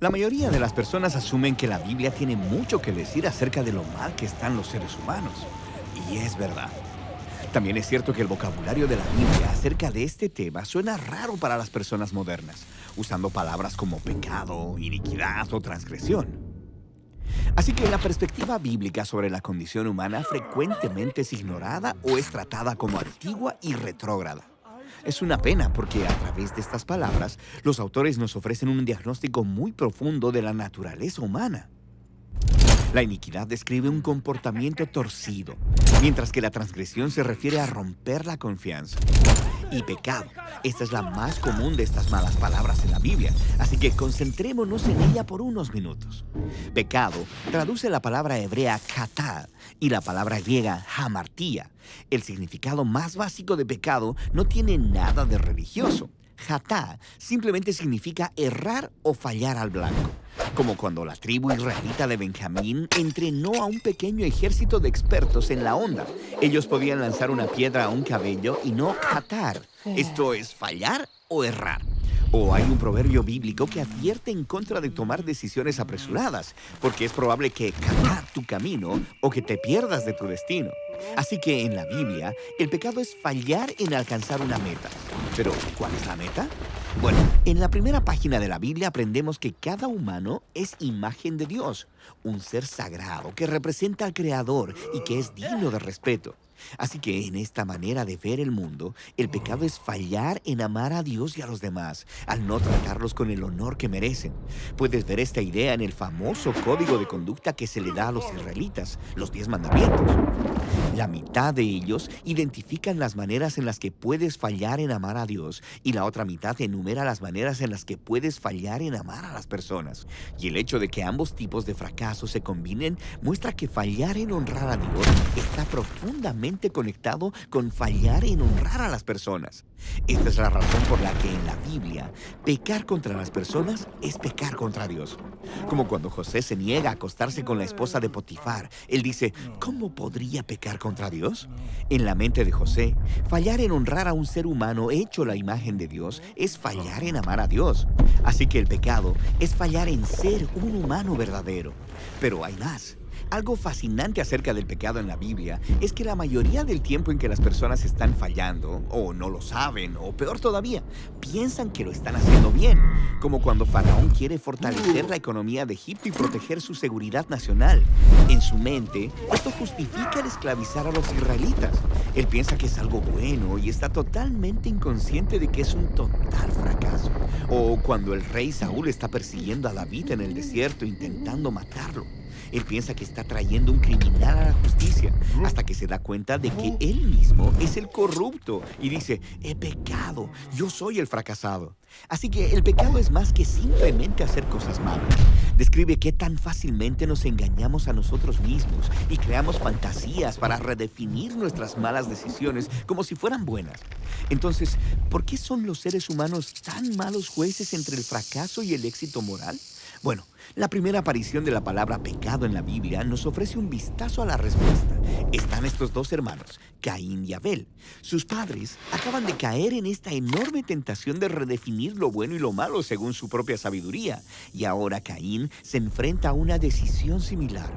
La mayoría de las personas asumen que la Biblia tiene mucho que decir acerca de lo mal que están los seres humanos. Y es verdad. También es cierto que el vocabulario de la Biblia acerca de este tema suena raro para las personas modernas, usando palabras como pecado, iniquidad o transgresión. Así que la perspectiva bíblica sobre la condición humana frecuentemente es ignorada o es tratada como antigua y retrógrada. Es una pena porque a través de estas palabras, los autores nos ofrecen un diagnóstico muy profundo de la naturaleza humana. La iniquidad describe un comportamiento torcido, mientras que la transgresión se refiere a romper la confianza. Y pecado, esta es la más común de estas malas palabras en la Biblia, así que concentrémonos en ella por unos minutos. Pecado traduce la palabra hebrea katá y la palabra griega hamartía. El significado más básico de pecado no tiene nada de religioso. Hatá simplemente significa errar o fallar al blanco, como cuando la tribu israelita de Benjamín entrenó a un pequeño ejército de expertos en la onda. Ellos podían lanzar una piedra a un cabello y no hatar. Esto es fallar o errar. O hay un proverbio bíblico que advierte en contra de tomar decisiones apresuradas, porque es probable que catar tu camino o que te pierdas de tu destino. Así que en la Biblia, el pecado es fallar en alcanzar una meta. Pero, ¿cuál es la meta? Bueno, en la primera página de la Biblia aprendemos que cada humano es imagen de Dios, un ser sagrado que representa al Creador y que es digno de respeto. Así que en esta manera de ver el mundo, el pecado es fallar en amar a Dios y a los demás, al no tratarlos con el honor que merecen. Puedes ver esta idea en el famoso código de conducta que se le da a los israelitas, los 10 mandamientos. La mitad de ellos identifican las maneras en las que puedes fallar en amar a Dios y la otra mitad enumera las maneras en las que puedes fallar en amar a las personas. Y el hecho de que ambos tipos de fracaso se combinen muestra que fallar en honrar a Dios está profundamente conectado con fallar en honrar a las personas. Esta es la razón por la que en la Biblia, pecar contra las personas es pecar contra Dios. Como cuando José se niega a acostarse con la esposa de Potifar, él dice, ¿cómo podría pecar contra Dios? En la mente de José, fallar en honrar a un ser humano hecho la imagen de Dios es fallar en amar a Dios. Así que el pecado es fallar en ser un humano verdadero. Pero hay más. Algo fascinante acerca del pecado en la Biblia es que la mayoría del tiempo en que las personas están fallando, o no lo saben, o peor todavía, piensan que lo están haciendo bien, como cuando Faraón quiere fortalecer la economía de Egipto y proteger su seguridad nacional. En su mente, esto justifica el esclavizar a los israelitas. Él piensa que es algo bueno y está totalmente inconsciente de que es un total fracaso. O cuando el rey Saúl está persiguiendo a David en el desierto intentando matarlo. Él piensa que está trayendo un criminal a la justicia, hasta que se da cuenta de que él mismo es el corrupto y dice, he pecado, yo soy el fracasado. Así que el pecado es más que simplemente hacer cosas malas. Describe qué tan fácilmente nos engañamos a nosotros mismos y creamos fantasías para redefinir nuestras malas decisiones como si fueran buenas. Entonces, ¿por qué son los seres humanos tan malos jueces entre el fracaso y el éxito moral? Bueno, la primera aparición de la palabra pecado en la Biblia nos ofrece un vistazo a la respuesta. Están estos dos hermanos, Caín y Abel. Sus padres acaban de caer en esta enorme tentación de redefinir lo bueno y lo malo según su propia sabiduría. Y ahora Caín se enfrenta a una decisión similar.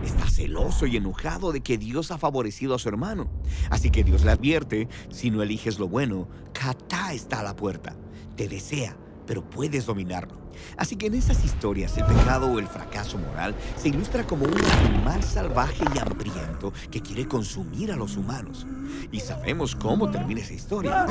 Está celoso y enojado de que Dios ha favorecido a su hermano. Así que Dios le advierte, si no eliges lo bueno, Catá está a la puerta. Te desea, pero puedes dominarlo. Así que en esas historias el pecado o el fracaso moral se ilustra como un animal salvaje y hambriento que quiere consumir a los humanos. Y sabemos cómo termina esa historia.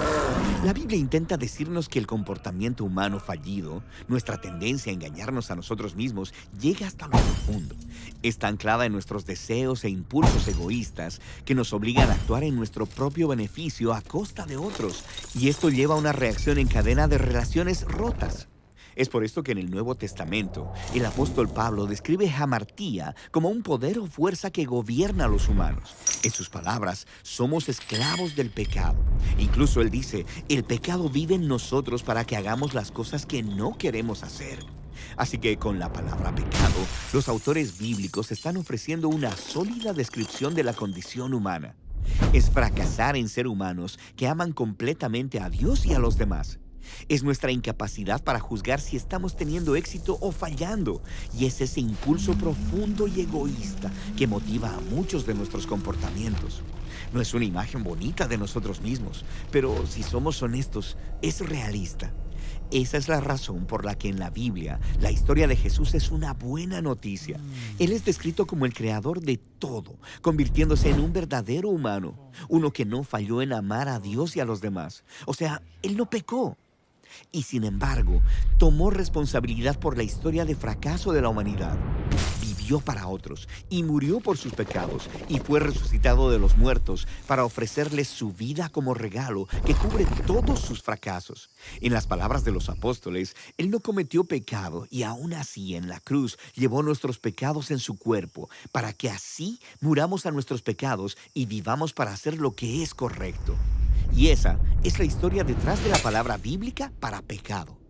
La Biblia intenta decirnos que el comportamiento humano fallido, nuestra tendencia a engañarnos a nosotros mismos, llega hasta lo profundo. Está anclada en nuestros deseos e impulsos egoístas que nos obligan a actuar en nuestro propio beneficio a costa de otros. Y esto lleva a una reacción en cadena de relaciones rotas. Es por esto que en el Nuevo Testamento, el apóstol Pablo describe hamartía como un poder o fuerza que gobierna a los humanos. En sus palabras, somos esclavos del pecado. Incluso él dice, el pecado vive en nosotros para que hagamos las cosas que no queremos hacer. Así que con la palabra pecado, los autores bíblicos están ofreciendo una sólida descripción de la condición humana. Es fracasar en ser humanos que aman completamente a Dios y a los demás. Es nuestra incapacidad para juzgar si estamos teniendo éxito o fallando, y es ese impulso profundo y egoísta que motiva a muchos de nuestros comportamientos. No es una imagen bonita de nosotros mismos, pero si somos honestos, es realista. Esa es la razón por la que en la Biblia la historia de Jesús es una buena noticia. Él es descrito como el creador de todo, convirtiéndose en un verdadero humano, uno que no falló en amar a Dios y a los demás. O sea, él no pecó. Y sin embargo, tomó responsabilidad por la historia de fracaso de la humanidad. Vivió para otros y murió por sus pecados y fue resucitado de los muertos para ofrecerles su vida como regalo que cubre todos sus fracasos. En las palabras de los apóstoles, Él no cometió pecado y aún así en la cruz llevó nuestros pecados en su cuerpo para que así muramos a nuestros pecados y vivamos para hacer lo que es correcto. Y esa es la historia detrás de la palabra bíblica para pecado.